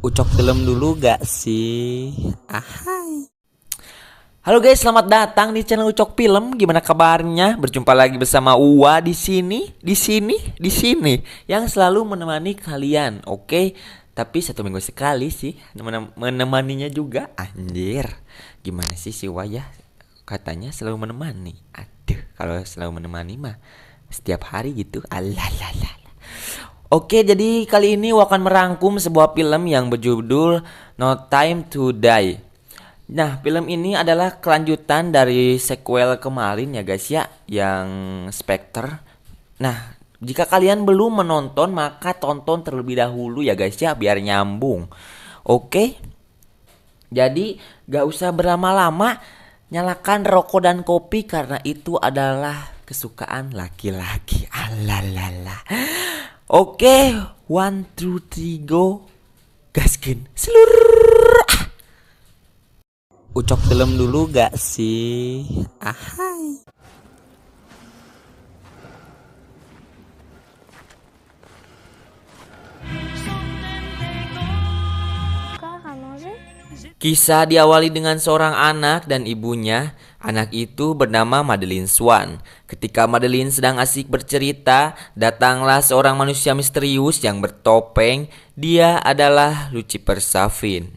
Ucok film dulu gak sih? Ahai. Halo guys, selamat datang di channel Ucok Film. Gimana kabarnya? Berjumpa lagi bersama Uwa di sini yang selalu menemani kalian. Oke, tapi 1 minggu sekali sih menemaninya juga. Anjir. Gimana sih si Uwa ya? Katanya selalu menemani. Aduh, kalau selalu menemani mah setiap hari gitu. Alalalala. Oke, jadi kali ini Uwa akan merangkum sebuah film yang berjudul No Time to Die. Nah, film ini adalah kelanjutan dari sequel kemarin ya guys ya, yang Spectre. Nah, jika kalian belum menonton maka tonton terlebih dahulu ya guys ya, biar nyambung. Oke, jadi gak usah berlama-lama, nyalakan rokok dan kopi karena itu adalah kesukaan laki-laki. Alalala. Oke, 1, 2, 3, go. Gaskin seluruh. Ucok film dulu gak sih? Ahai. Kisah diawali dengan seorang anak dan ibunya. Anak itu bernama Madeleine Swan. Ketika Madeleine sedang asik bercerita, datanglah seorang manusia misterius yang bertopeng. Dia adalah Lucifer Safin.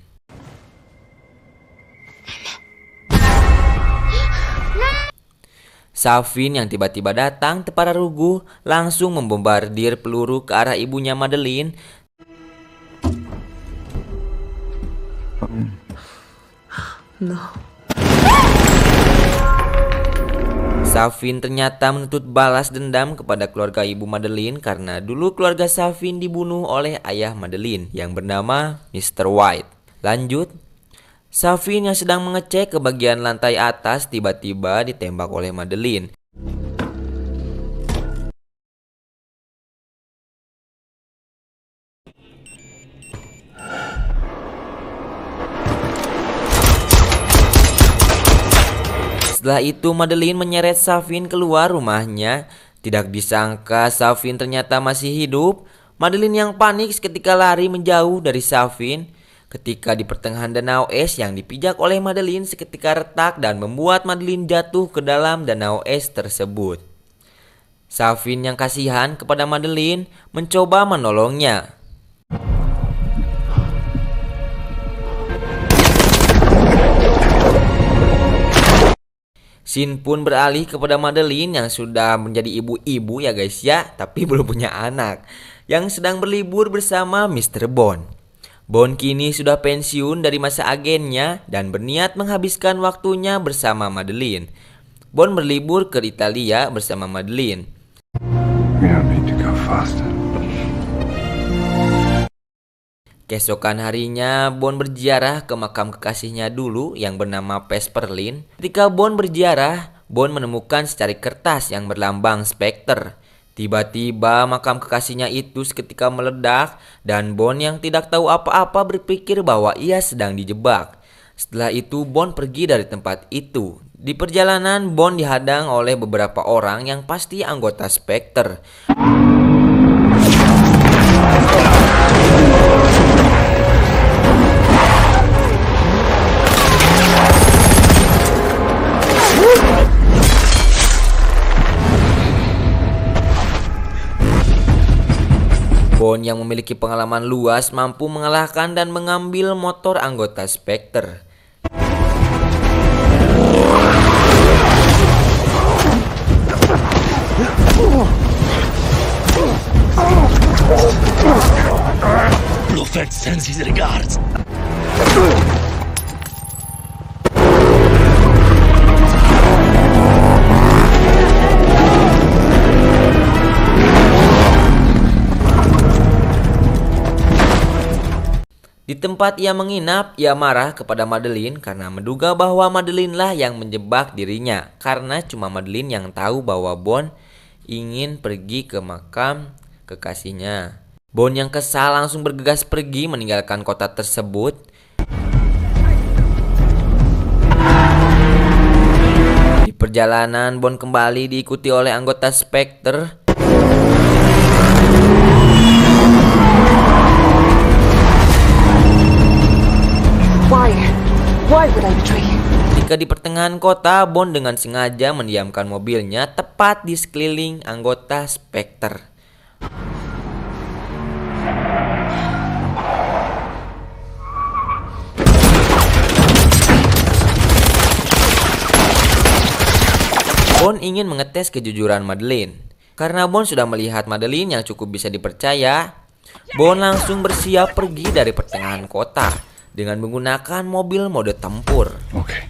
Safin yang tiba-tiba datang tepat ruguh langsung membombardir peluru ke arah ibunya Madeleine. No. Safin ternyata menuntut balas dendam kepada keluarga ibu Madeleine karena dulu keluarga Safin dibunuh oleh ayah Madeleine yang bernama Mr. White. Lanjut, Safin yang sedang mengecek ke bagian lantai atas tiba-tiba ditembak oleh Madeleine. Setelah itu Madeleine menyeret Safin keluar rumahnya. Tidak disangka Safin ternyata masih hidup. Madeleine yang panik seketika lari menjauh dari Safin. Ketika di pertengahan danau es yang dipijak oleh Madeleine seketika retak dan membuat Madeleine jatuh ke dalam danau es tersebut. Safin yang kasihan kepada Madeleine mencoba menolongnya. Scene pun beralih kepada Madeleine yang sudah menjadi ibu-ibu ya guys ya, tapi belum punya anak, yang sedang berlibur bersama Mr. Bond. Bond kini sudah pensiun dari masa agennya dan berniat menghabiskan waktunya bersama Madeleine. Bond berlibur ke Italia bersama Madeleine. We don't need to go faster. Keesokan harinya, Bond berziarah ke makam kekasihnya dulu yang bernama Vesperlin. Ketika Bond berziarah, Bond menemukan secari kertas yang berlambang Spectre. Tiba-tiba makam kekasihnya itu seketika meledak dan Bond yang tidak tahu apa-apa berpikir bahwa ia sedang dijebak. Setelah itu Bond pergi dari tempat itu. Di perjalanan Bond dihadang oleh beberapa orang yang pasti anggota Spectre. Bond yang memiliki pengalaman luas mampu mengalahkan dan mengambil motor anggota Spectre. Blofeld sends his regards. Di tempat ia menginap, ia marah kepada Madeleine karena menduga bahwa Madeleine lah yang menjebak dirinya. Karena cuma Madeleine yang tahu bahwa Bond ingin pergi ke makam kekasihnya. Bond yang kesal langsung bergegas pergi meninggalkan kota tersebut. Di perjalanan, Bond kembali diikuti oleh anggota Spectre. Why would I betray you? Ketika di pertengahan kota, Bond dengan sengaja mendiamkan mobilnya tepat di sekeliling anggota Spectre. Bond ingin mengetes kejujuran Madeleine. Karena Bond sudah melihat Madeleine yang cukup bisa dipercaya, Bond langsung bersiap pergi dari pertengahan kota dengan menggunakan mobil mode tempur. Okay.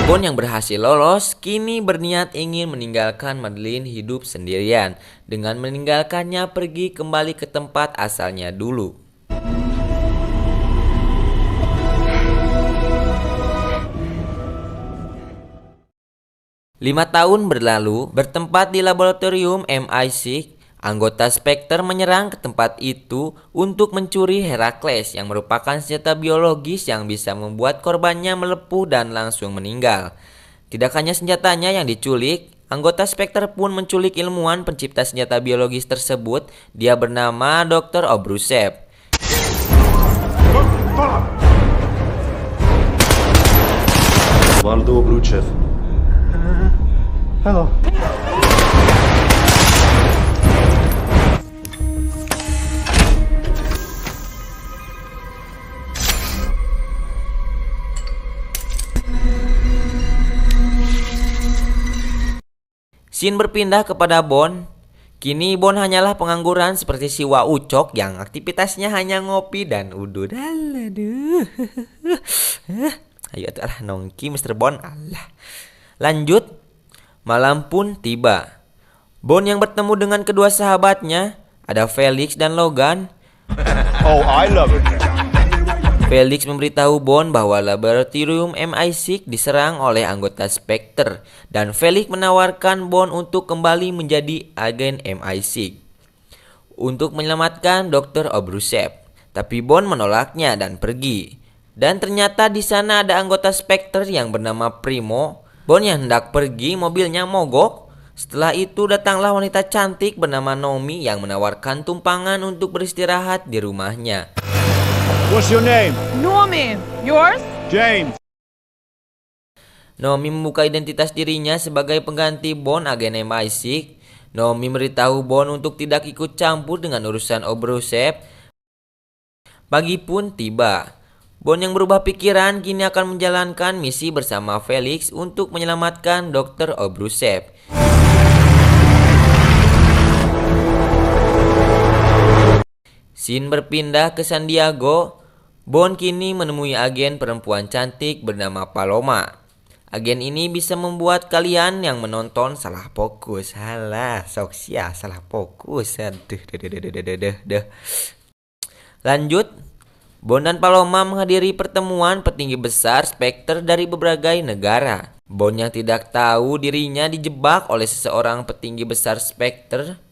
Bond yang berhasil lolos kini berniat ingin meninggalkan Madeleine hidup sendirian dengan meninggalkannya pergi kembali ke tempat asalnya dulu. Lima tahun berlalu, bertempat di laboratorium MI6, anggota Spectre menyerang ke tempat itu untuk mencuri Heracles yang merupakan senjata biologis yang bisa membuat korbannya melepuh dan langsung meninggal. Tidak hanya senjatanya yang diculik, anggota Spectre pun menculik ilmuwan pencipta senjata biologis tersebut. Dia bernama Dr. Obruchev. Waldo Obruchev. Hello. Scene berpindah kepada Bond. Kini Bond hanyalah pengangguran seperti si Wak Ucok yang aktivitasnya hanya ngopi dan udut. Aduh. Ayo lah nongki Mr. Bond. Allah. Lanjut. Malam pun tiba. Bond yang bertemu dengan kedua sahabatnya, ada Felix dan Logan. Oh, I love it. Felix memberitahu Bond bahwa laboratorium MI6 diserang oleh anggota Spectre dan Felix menawarkan Bond untuk kembali menjadi agen MI6 untuk menyelamatkan Dr. Obruchev. Tapi Bond menolaknya dan pergi. Dan ternyata di sana ada anggota Spectre yang bernama Primo. Bond yang hendak pergi, mobilnya mogok. Setelah itu datanglah wanita cantik bernama Nomi yang menawarkan tumpangan untuk beristirahat di rumahnya. What's your name? Noomi, yours? James. Nomi membuka identitas dirinya sebagai pengganti Bond agen MI6. Nomi memberitahu Bond untuk tidak ikut campur dengan urusan Obruchev. Pagi pun tiba. Bond yang berubah pikiran kini akan menjalankan misi bersama Felix untuk menyelamatkan Dr. Obruchev. Scene berpindah ke San Diego. Bond kini menemui agen perempuan cantik bernama Paloma. Agen ini bisa membuat kalian yang menonton salah fokus. Halah, soksia salah fokus. Lanjut. Bond dan Paloma menghadiri pertemuan petinggi besar Spectre dari berbagai negara. Bond yang tidak tahu dirinya dijebak oleh seseorang petinggi besar Spectre.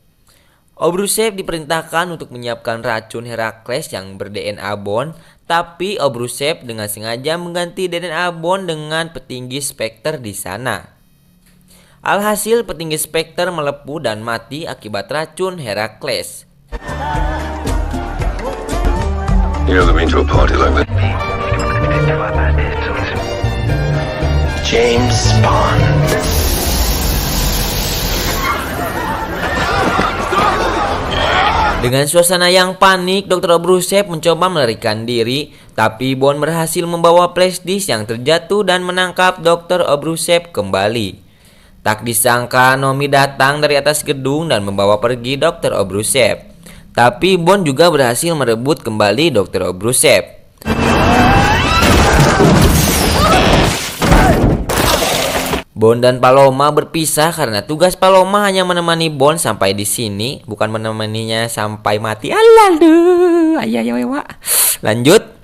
Obruchev diperintahkan untuk menyiapkan racun Heracles yang ber-DNA Bond, tapi Obruchev dengan sengaja mengganti DNA Bond dengan petinggi Spectre di sana. Alhasil petinggi Spectre melepuh dan mati akibat racun Heracles. You never been to a party like that? James Bond. Dengan suasana yang panik, Dr. Obruchev mencoba melarikan diri, tapi Bond berhasil membawa flash disk yang terjatuh dan menangkap Dr. Obruchev kembali. Tak disangka Nomi datang dari atas gedung dan membawa pergi Dr. Obruchev. Tapi Bond juga berhasil merebut kembali Dr. Obruchev. Bond dan Paloma berpisah karena tugas Paloma hanya menemani Bond sampai di sini, bukan menemaninya sampai mati. Aladuh, ayayawa. Lanjut.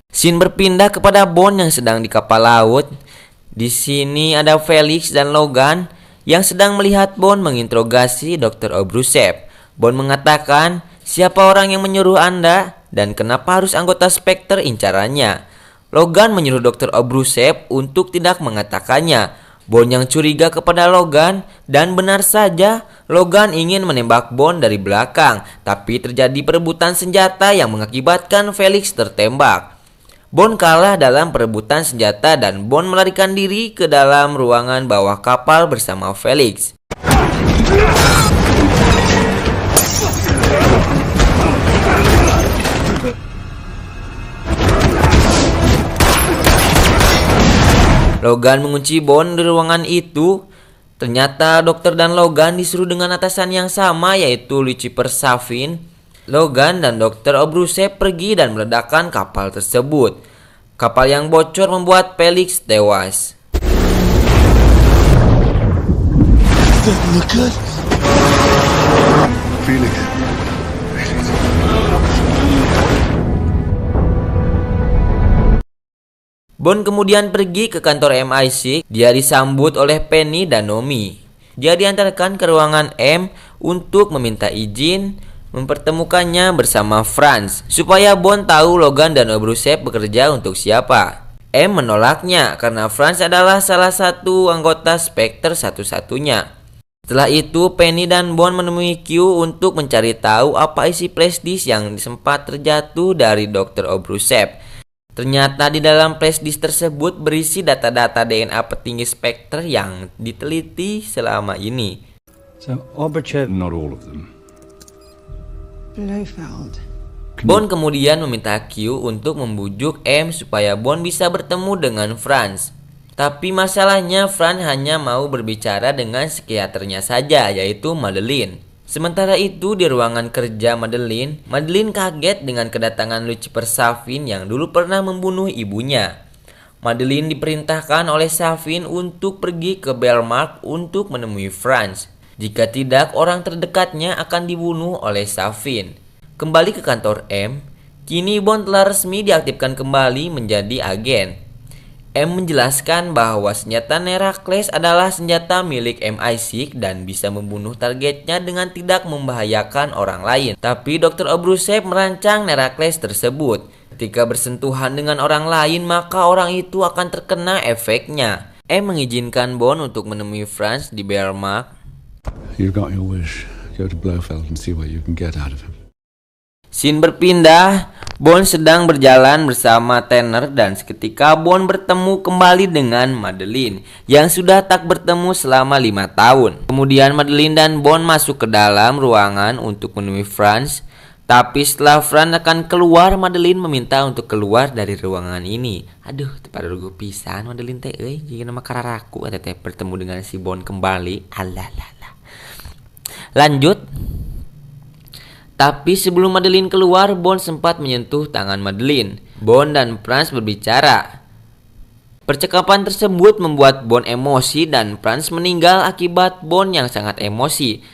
Scene berpindah kepada Bond yang sedang di kapal laut. Di sini ada Felix dan Logan yang sedang melihat Bond menginterogasi Dr. Obruchev. Bond mengatakan, "Siapa orang yang menyuruh Anda?" dan kenapa harus anggota Spectre incarannya. Logan menyuruh Dr. Obrushev untuk tidak mengatakannya. Bond yang curiga kepada Logan, dan benar saja Logan ingin menembak Bond dari belakang, tapi terjadi perebutan senjata yang mengakibatkan Felix tertembak. Bond kalah dalam perebutan senjata dan Bond melarikan diri ke dalam ruangan bawah kapal bersama Felix. Logan mengunci Bond di ruangan itu. Ternyata dokter dan Logan disuruh dengan atasan yang sama, yaitu Lucifer Safin. Logan dan Dr. Obrushev pergi dan meledakkan kapal tersebut. Kapal yang bocor membuat Felix tewas. Look good. Feeling it. Bond kemudian pergi ke kantor MI6. Dia disambut oleh Penny dan Naomi. Dia diantarkan ke ruangan M untuk meminta izin mempertemukannya bersama Franz, supaya Bond tahu Logan dan Obrushev bekerja untuk siapa. M menolaknya karena Franz adalah salah satu anggota Spectre satu-satunya. Setelah itu Penny dan Bond menemui Q untuk mencari tahu apa isi flash disk yang sempat terjatuh dari Dr. Obrushev. Ternyata di dalam flash disk tersebut berisi data-data DNA petinggi Spectre yang diteliti selama ini. So, Oberchev. Not all of them. Blofeld. Bond kemudian meminta Q untuk membujuk M supaya Bond bisa bertemu dengan Franz. Tapi masalahnya Franz hanya mau berbicara dengan psikiaternya saja, yaitu Madeleine. Sementara itu di ruangan kerja Madeleine kaget dengan kedatangan Lucifer Safin yang dulu pernah membunuh ibunya. Madeleine diperintahkan oleh Safin untuk pergi ke Belmark untuk menemui Franz. Jika tidak, orang terdekatnya akan dibunuh oleh Safin. Kembali ke kantor M, kini Bond telah resmi diaktifkan kembali menjadi agen. M menjelaskan bahwa senjata Nerakles adalah senjata milik MI6 dan bisa membunuh targetnya dengan tidak membahayakan orang lain. Tapi Dr. Obrushev merancang Nerakles tersebut. Ketika bersentuhan dengan orang lain, maka orang itu akan terkena efeknya. M mengizinkan Bond untuk menemui Franz di Belmark. You've got your wish. Go to Blofeld and see what you can get out of him. Scene berpindah, Bond sedang berjalan bersama Tanner dan seketika Bond bertemu kembali dengan Madeleine yang sudah tak bertemu selama 5 tahun. Kemudian Madeleine dan Bond masuk ke dalam ruangan untuk menemui Franz. Tapi setelah Franz akan keluar, Madeleine meminta untuk keluar dari ruangan ini. Aduh, pada rugu pisan Madeleine teh euy, jika nama kararaku eta teh bertemu dengan si Bond kembali. Alalala. Lanjut. Tapi sebelum Madeleine keluar, Bond sempat menyentuh tangan Madeleine. Bond dan Franz berbicara. Percakapan tersebut membuat Bond emosi dan Franz meninggal akibat Bond yang sangat emosi.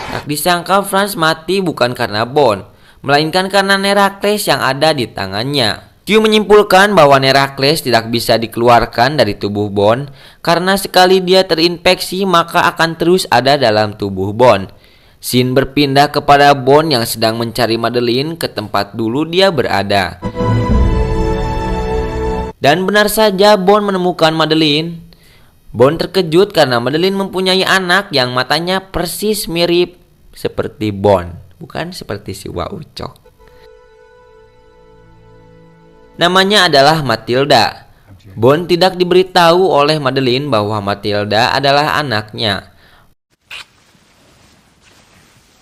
Tak disangka Franz mati bukan karena Bond, melainkan karena Nerakles yang ada di tangannya. Q menyimpulkan bahwa Nerakles tidak bisa dikeluarkan dari tubuh Bond karena sekali dia terinfeksi maka akan terus ada dalam tubuh Bond. Scene berpindah kepada Bond yang sedang mencari Madeleine ke tempat dulu dia berada. Dan benar saja Bond menemukan Madeleine. Bond terkejut karena Madeleine mempunyai anak yang matanya persis mirip seperti Bond, bukan seperti si Waucok. Namanya adalah Matilda. Bond tidak diberitahu oleh Madeleine bahwa Matilda adalah anaknya.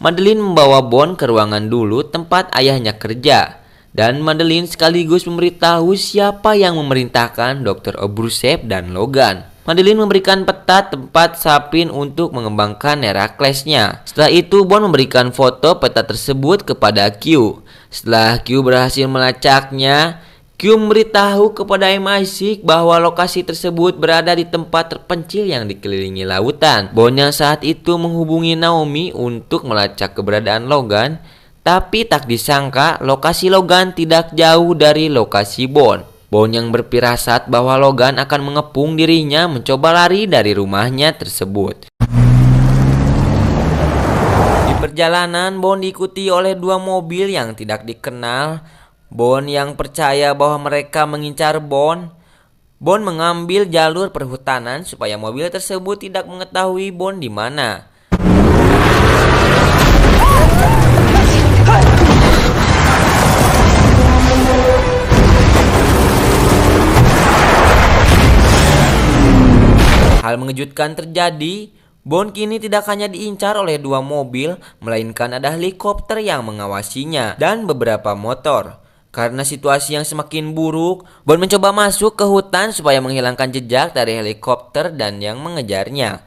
Madeleine membawa Bond ke ruangan dulu tempat ayahnya kerja. Dan Madeleine sekaligus memberitahu siapa yang memerintahkan Dr. Obrushev dan Logan. Madeleine memberikan peta tempat Safin untuk mengembangkan Neraklesnya. Setelah itu Bond memberikan foto peta tersebut kepada Q. Setelah Q berhasil melacaknya, Q memberitahu kepada MI6 bahwa lokasi tersebut berada di tempat terpencil yang dikelilingi lautan. Bond yang saat itu menghubungi Naomi untuk melacak keberadaan Logan, tapi tak disangka lokasi Logan tidak jauh dari lokasi Bond. Bond yang berfirasat bahwa Logan akan mengepung dirinya mencoba lari dari rumahnya tersebut. perjalanan, Bond diikuti oleh dua mobil yang tidak dikenal. Bond yang percaya bahwa mereka mengincar Bond. Bond mengambil jalur perhutanan supaya mobil tersebut tidak mengetahui Bond di mana. Hal mengejutkan terjadi. Bond kini tidak hanya diincar oleh dua mobil, melainkan ada helikopter yang mengawasinya dan beberapa motor. Karena situasi yang semakin buruk, Bond mencoba masuk ke hutan supaya menghilangkan jejak dari helikopter dan yang mengejarnya.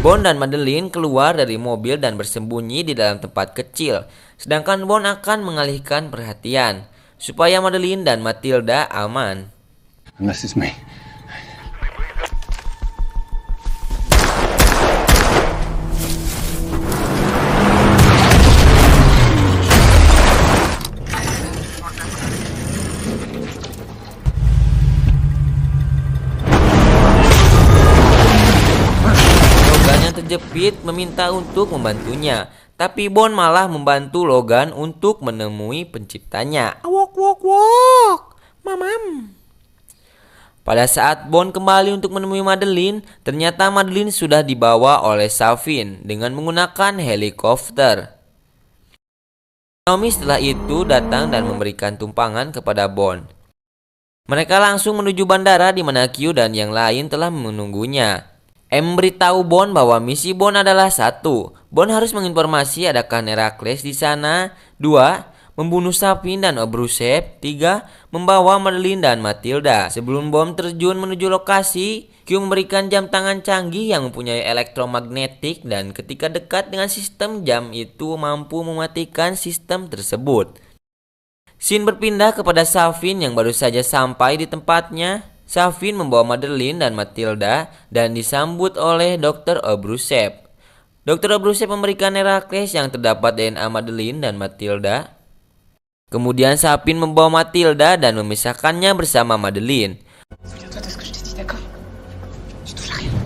Bond dan Madeleine keluar dari mobil dan bersembunyi di dalam tempat kecil, sedangkan Bond akan mengalihkan perhatian supaya Madeleine dan Matilda aman. Unless it's me. Logan yang terjepit meminta untuk membantunya, tapi Bond malah membantu Logan untuk menemui penciptanya. Wok wok wok, mamam. Pada saat Bond kembali untuk menemui Madeleine, ternyata Madeleine sudah dibawa oleh Savin dengan menggunakan helikopter. Naomi setelah itu datang dan memberikan tumpangan kepada Bond. Mereka langsung menuju bandara di mana Q dan yang lain telah menunggunya. Memberitahu Bond bahwa misi Bond adalah 1. Bond harus menginformasi adakah Herakles di sana. 2. Membunuh Savin dan Obrushev. 3. Membawa Madeleine dan Matilda. Sebelum Bond terjun menuju lokasi, Q memberikan jam tangan canggih yang mempunyai elektromagnetik dan ketika dekat dengan sistem jam itu mampu mematikan sistem tersebut. Scene berpindah kepada Savin yang baru saja sampai di tempatnya. Savin membawa Madeleine dan Matilda dan disambut oleh Dr. Obrushev. Dr. Obrushev memberikan Herakles yang terdapat DNA Madeleine dan Matilda. Kemudian Savin membawa Matilda dan memisahkannya bersama Madeleine.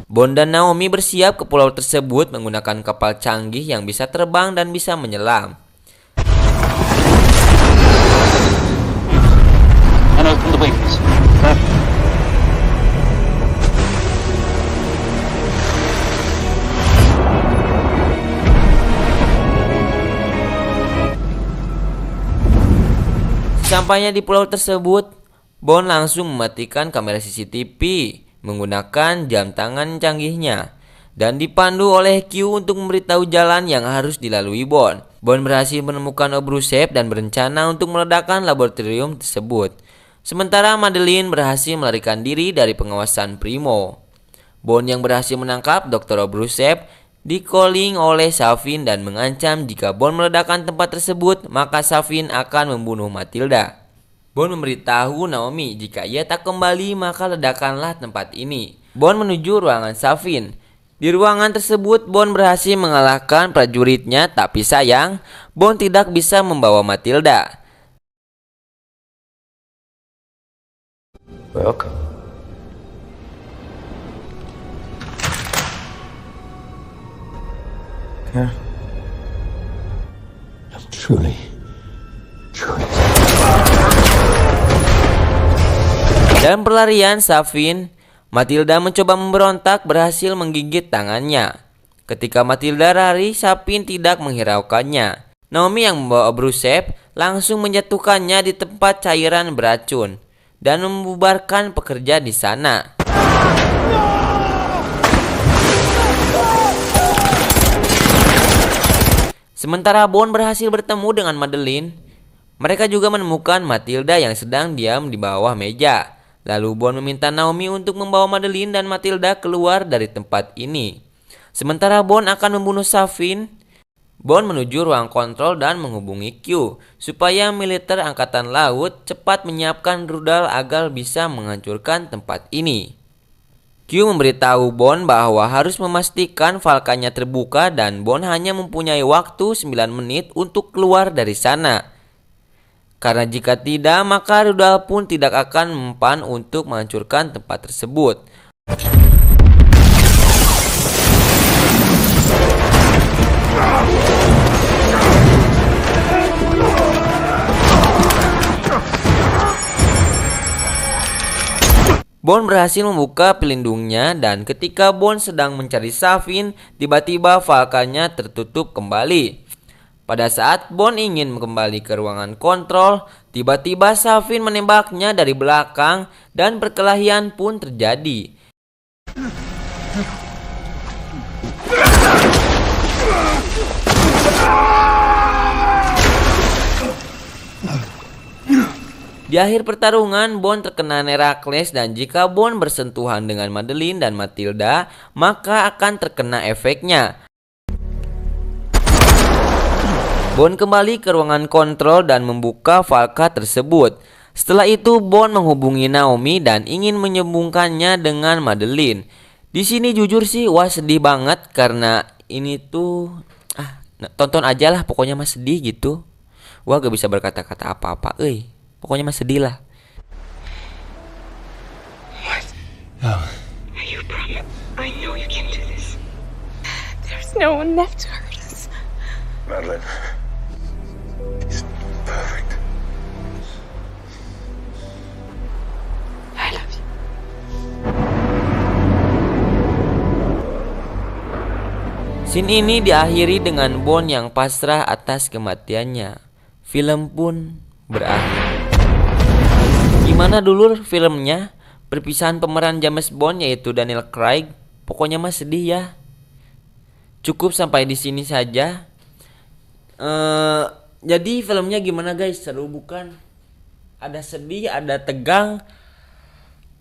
Bond dan Naomi bersiap ke pulau tersebut menggunakan kapal canggih yang bisa terbang dan bisa menyelam. And open the wings. Sampainya di pulau tersebut, Bond langsung mematikan kamera CCTV menggunakan jam tangan canggihnya dan dipandu oleh Q untuk memberitahu jalan yang harus dilalui Bond. Bond berhasil menemukan Obrushev dan berencana untuk meledakkan laboratorium tersebut. Sementara Madeleine berhasil melarikan diri dari pengawasan Primo. Bond yang berhasil menangkap Dr. Obrushev di-calling oleh Savin dan mengancam jika Bond meledakkan tempat tersebut, maka Savin akan membunuh Matilda. Bond memberitahu Naomi jika ia tak kembali maka ledakanlah tempat ini. Bond menuju ruangan Savin. Di ruangan tersebut Bond berhasil mengalahkan prajuritnya, tapi sayang Bond tidak bisa membawa Matilda. Welcome. Yeah. Truly. Dalam pelarian Savin, Matilda mencoba memberontak berhasil menggigit tangannya. Ketika Matilda lari, Savin tidak menghiraukannya. Naomi yang membawa Obrushev langsung menjatuhkannya di tempat cairan beracun dan membubarkan pekerja di sana. Sementara Bond berhasil bertemu dengan Madeleine, mereka juga menemukan Matilda yang sedang diam di bawah meja. Lalu Bond meminta Naomi untuk membawa Madeleine dan Matilda keluar dari tempat ini. Sementara Bond akan membunuh Savin, Bond menuju ruang kontrol dan menghubungi Q supaya militer angkatan laut cepat menyiapkan rudal agar bisa menghancurkan tempat ini. Q memberitahu Bond bahwa harus memastikan falkanya terbuka dan Bond hanya mempunyai waktu 9 menit untuk keluar dari sana. Karena jika tidak, maka rudal pun tidak akan mempan untuk menghancurkan tempat tersebut. Bond berhasil membuka pelindungnya dan ketika Bond sedang mencari Safin, tiba-tiba falkanya tertutup kembali. Pada saat Bond ingin kembali ke ruangan kontrol, tiba-tiba Safin menembaknya dari belakang dan perkelahian pun terjadi. Di akhir pertarungan, Bond terkena Herakles dan jika Bond bersentuhan dengan Madeline dan Matilda, maka akan terkena efeknya. Bond kembali ke ruangan kontrol dan membuka falka tersebut. Setelah itu, Bond menghubungi Naomi dan ingin menyambungkannya dengan Madeline. Di sini jujur sih, wah sedih banget karena ini tuh tonton aja lah, pokoknya mah sedih gitu. Wah gak bisa berkata-kata apa-apa, pokoknya mah sedih lah. You promise? I know you can do this. There's no one left to hurt us. Madeline. He's perfect. I love you. Scene ini diakhiri dengan Bond yang pasrah atas kematiannya. Film pun berakhir. Gimana dulu filmnya? Perpisahan pemeran James Bond yaitu Daniel Craig. Pokoknya mah sedih ya. Cukup sampai di sini saja. Jadi filmnya gimana guys? Seru bukan? Ada sedih, ada tegang.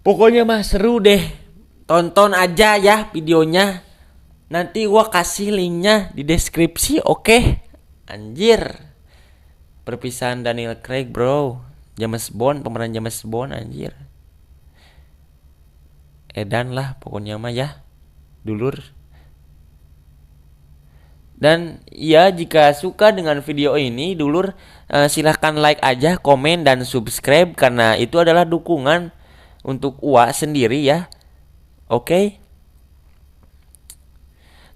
Pokoknya mah seru deh. Tonton aja ya videonya. Nanti gua kasih linknya di deskripsi, oke? Anjir. Perpisahan Daniel Craig bro. James Bond, pemeran James Bond anjir. Edan lah pokoknya mah ya. Dulur. Dan ya jika suka dengan video ini dulur, silahkan like aja, komen dan subscribe karena itu adalah dukungan untuk Uwa sendiri ya. Oke?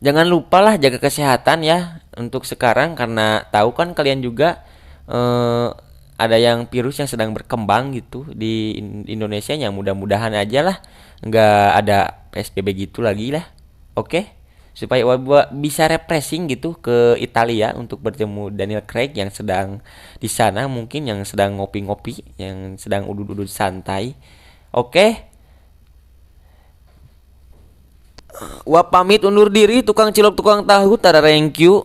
Jangan lupa lah jaga kesehatan ya untuk sekarang karena tahu kan kalian juga ada yang virus yang sedang berkembang gitu di Indonesia, yang mudah-mudahan aja lah nggak ada PSBB gitu lagi lah. Oke? Supaya bisa refreshing gitu ke Italia untuk bertemu Daniel Craig yang sedang di sana, mungkin yang sedang ngopi-ngopi, yang sedang udut-udut santai. Oke? Wah pamit undur diri, tukang cilok tukang tahu, tada thank you.